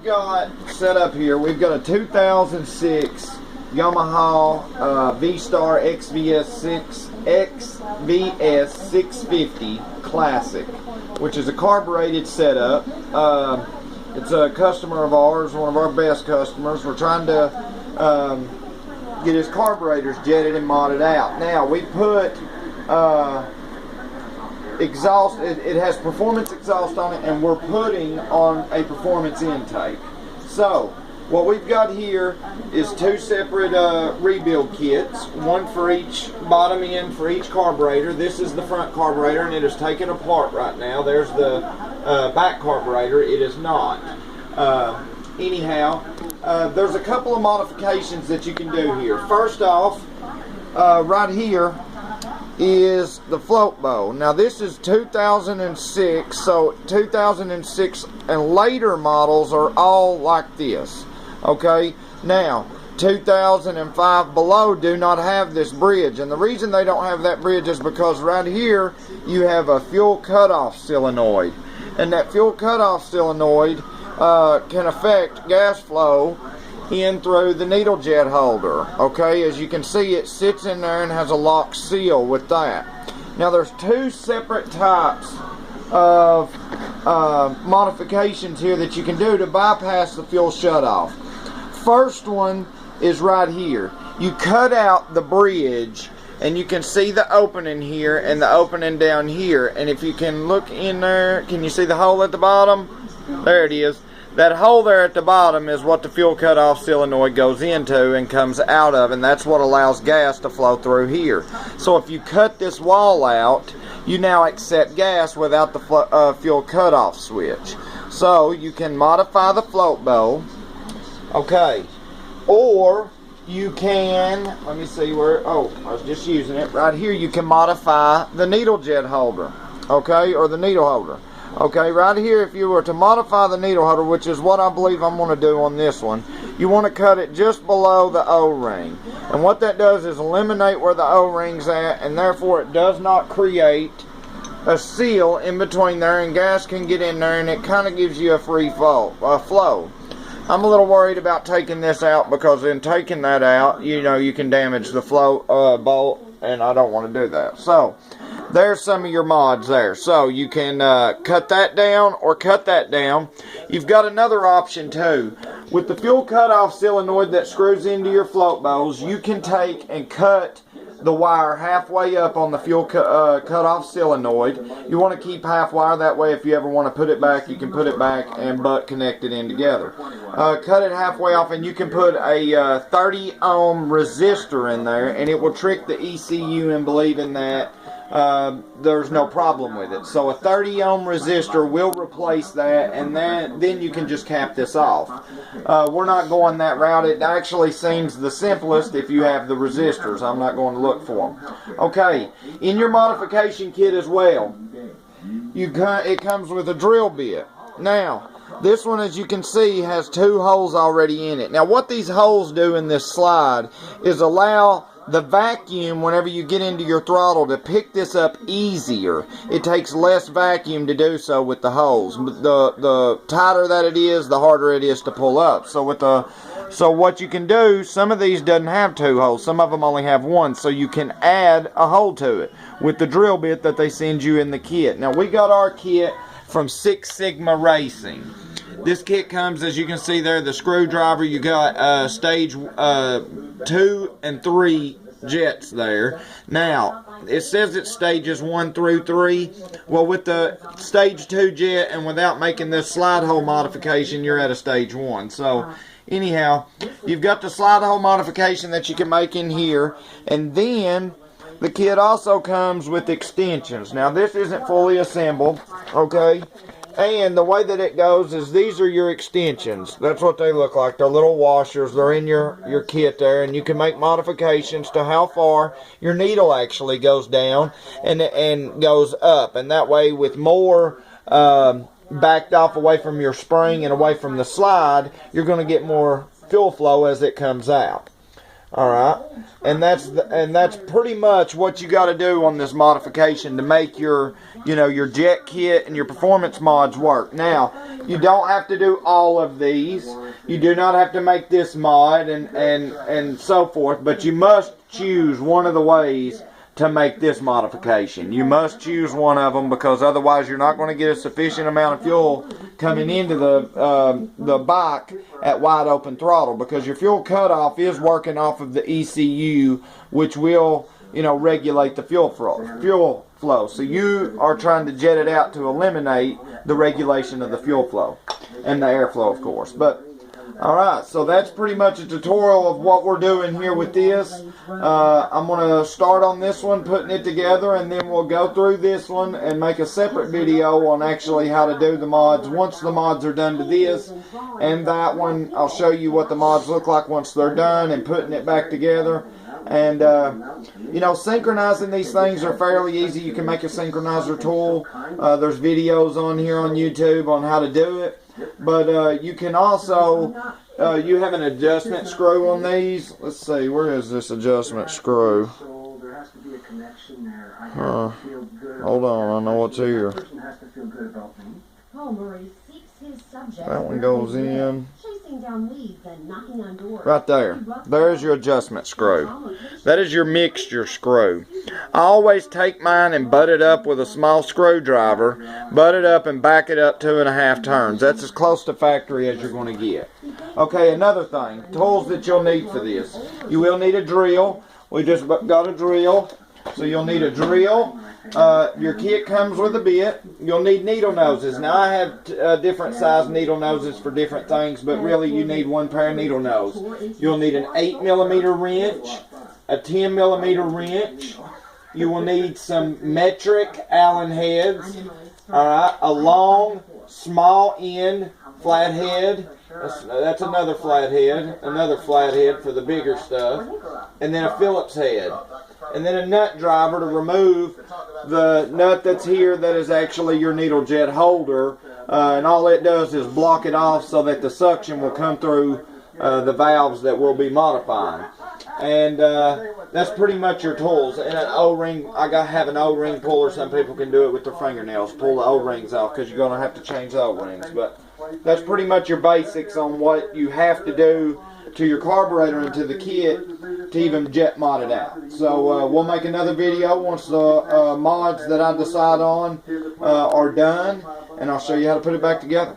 got set up here, we've got a 2006 Yamaha V-Star XVS 650 Classic, which is a carbureted setup. It's a customer of ours, one of our best customers. We're trying to get his carburetors jetted and modded out. Now we put exhaust, it has performance exhaust on it, and we're putting on a performance intake. So what we've got here is two separate rebuild kits, one for each bottom end for each carburetor. This is the front carburetor, and it is taken apart right now. There's the back carburetor. It is not. Anyhow, there's a couple of modifications that you can do here. First off, right here is the float bow. Now this is 2006, so 2006 and later models are all like this. Okay, now 2005 below do not have this bridge, and the reason they don't have that bridge is because right here you have a fuel cutoff solenoid, and that fuel cutoff solenoid can affect gas flow in through the needle jet holder. Okay, as you can see, it sits in there and has a lock seal with that. Now there's two separate types of modifications here that you can do to bypass the fuel shutoff. First one is right here. You cut out the bridge, and you can see the opening here and the opening down here, and if you can look in there, can you see the hole at the bottom? There it is. That hole there at the bottom is what the fuel cutoff solenoid goes into and comes out of, and that's what allows gas to flow through here. So if you cut this wall out, you now accept gas without the fuel cutoff switch. So you can modify the float bow, okay, or you can, let me see where, oh, I was just using it. Right here you can modify the needle jet holder, okay, or the needle holder. Okay, right here, if you were to modify the needle holder, which is what I believe I'm going to do on this one, you want to cut it just below the O-ring. And what that does is eliminate where the O-ring's at, and therefore it does not create a seal in between there, and gas can get in there, and it kind of gives you a free flow. I'm a little worried about taking this out, because in taking that out, you know, you can damage the flow bolt, and I don't want to do that. So there's some of your mods there. So you can cut that down or cut that down. You've got another option too. With the fuel cutoff solenoid that screws into your float bows, you can take and cut the wire halfway up on the fuel cutoff solenoid. You want to keep half wire, that way if you ever want to put it back, you can put it back and butt connect it in together. Cut it halfway off, and you can put a 30 ohm resistor in there, and it will trick the ECU in believing that there's no problem with it. So a 30 ohm resistor will replace that, and then you can just cap this off. We're not going that route. It actually seems the simplest if you have the resistors. I'm not going to look for them. Okay, in your modification kit as well, it comes with a drill bit. Now this one, as you can see, has two holes already in it. Now what these holes do in this slide is allow the vacuum, whenever you get into your throttle, to pick this up easier. It takes less vacuum to do so with the holes. The tighter that it is, the harder it is to pull up. So what you can do, some of these doesn't have two holes, some of them only have one, so you can add a hole to it with the drill bit that they send you in the kit. Now we got our kit from Six Sigma Racing. This kit comes, as you can see there, the screwdriver. You got stage 2 and 3 jets there. Now it says it's stages 1 through 3. Well, with the stage 2 jet and without making this slide hole modification, you're at a stage 1. So anyhow, you've got the slide hole modification that you can make in here, and then the kit also comes with extensions. Now this isn't fully assembled, okay? And the way that it goes is these are your extensions. That's what they look like. They're little washers. They're in your kit there, and you can make modifications to how far your needle actually goes down and goes up. And that way, with more backed off away from your spring and away from the slide, you're going to get more fuel flow as it comes out. All right, and that's pretty much what you got to do on this modification to make your your jet kit and your performance mods work. Now, you don't have to do all of these. You do not have to make this mod and so forth, but you must choose one of the ways to make this modification. You must choose one of them, because otherwise you're not going to get a sufficient amount of fuel coming into the bike at wide open throttle, because your fuel cutoff is working off of the ECU, which will regulate the fuel flow. So you are trying to jet it out to eliminate the regulation of the fuel flow and the airflow, of course. But alright, so that's pretty much a tutorial of what we're doing here with this. I'm going to start on this one, putting it together, and then we'll go through this one and make a separate video on actually how to do the mods once the mods are done to this. And that one, I'll show you what the mods look like once they're done and putting it back together. And, synchronizing these things are fairly easy. You can make a synchronizer tool. There's videos on here on YouTube on how to do it. But you can also, you have an adjustment screw on these. Let's see, where is this adjustment screw? Hold on, I know what's here. That one goes in. Right there. There's your adjustment screw. That is your mixture screw. I always take mine and butt it up with a small screwdriver. Butt it up and back it up 2.5 turns. That's as close to factory as you're going to get. Okay, another thing. Tools that you'll need for this. You will need a drill. We just got a drill. So you'll need a drill. Your kit comes with a bit. You'll need needle noses. Now I have different size needle noses for different things, but really you need one pair of needle nose. You'll need an 8mm wrench, a 10mm wrench. You will need some metric Allen heads. Alright, a long, small end flathead. That's another flathead for the bigger stuff. And then a Phillips head. And then a nut driver to remove the nut that's here that is actually your needle jet holder. And all it does is block it off so that the suction will come through the valves that we'll be modifying. And that's pretty much your tools. And an O-ring, I have an O-ring puller. Some people can do it with their fingernails. Pull the O-rings off because you're going to have to change the O-rings. But that's pretty much your basics on what you have to do to your carburetor and to the kit to even jet mod it out. So we'll make another video once the mods that I decide on are done, and I'll show you how to put it back together.